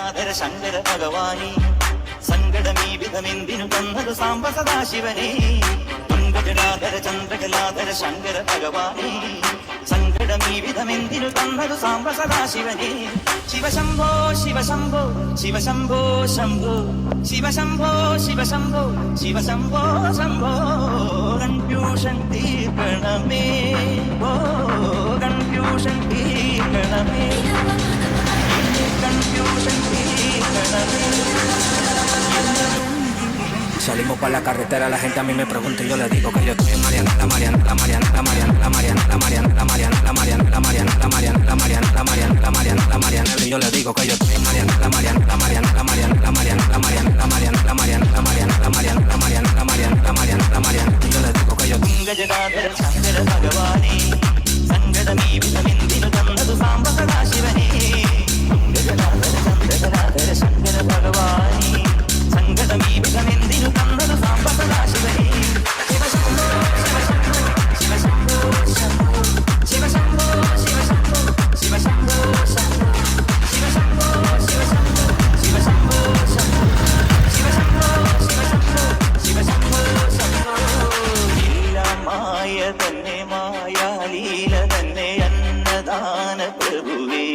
പങ്കജടാധര ശങ്കര ഭഗവാനേ സങ്കടമീ വിധമെന്തിനു തന്നത് സാംബ സദാശിവനേ പങ്കജടാധര ചന്ദ്രകലാധര ശങ്കര ഭഗവാനേ സങ്കടമീ വിധമെന്തിനു തന്നത് സാംബ സദാശിവനേ ശിവശംഭോ ശിവശംഭോ ശിവശംഭോ ശംഭോ ശിവശംഭോ ശിവശംഭോ ശിവശംഭോ ശംഭോ കൺഫ്യൂഷൻ തീർക്കണമേ ഓ കൺഫ്യൂഷൻ തീർക്കണമേ കൺഫ്യൂഷൻ തീർക്കണമേ. Salimos para la carretera, la gente a mí me pregunta y yo le digo que yo estoy en Mariana, la Mariana, la Mariana, la Mariana, la Mariana, la Mariana, la Mariana, la Mariana, la Mariana, la Mariana, la Mariana, la Mariana, la Mariana, la Mariana, y yo le digo que yo estoy en Mariana, la Mariana, la Mariana, la Mariana, la Mariana, la Mariana, la Mariana, la Mariana, la Mariana, la Mariana, la Mariana, la Mariana, la Mariana, la Mariana, y yo le digo que yo പങ്കജടാധര ശങ്കര ഭഗവാനേ സങ്കടമീ വിധമെന്തിനു തന്നതു സാംബ സദാശിവനേ പങ്കജടാധര ചന്ദ്രകലാധര ശങ്കര ഭഗവാനേ സങ്കടമീ വിധമെന്തിനു തന്നതു സാംബ സദാശിവനേ ശിവശംഭോ ശിവശംഭോ ശിവശംഭോ ശംഭോ ശിവശംഭോ ശിവശംഭോ ശിവശംഭോ ശംഭോ ശിവശംഭോ ശിവശംഭോ ശംഭോ ശിവശംഭോ ശിവശംഭോ ശിവശംഭോ ശംഭോ മായ തന്നെ മായാലീല തന്നെ അന്നദാന പ്രഭുവേ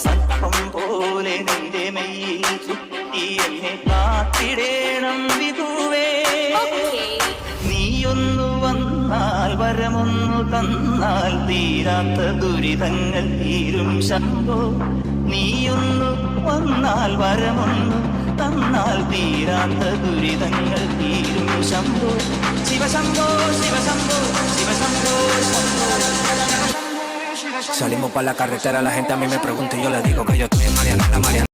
സർപ്പം പോലെ നിന്റെ മെയ്യിൽ ചുറ്റി എന്നെ കാത്തിടേണം വിധുവേ നീയൊന്നു വന്നാൽ വരമൊന്നു തന്നാൽ തീരാത്ത ദുരിതങ്ങൾ തീരും ശംഭോ നീയൊന്നു വന്നാൽ വരമൊന്നു തന്നാൽ തീരാത്ത ദുരിതങ്ങൾ തീരും ശംഭോ ശിവശംഭോ ശിവശംഭോ ശിവശംഭോ ശംഭോ. Salimos para la carretera, la gente a mí me pregunta y yo le digo que yo estoy en Mariana, la Mariana.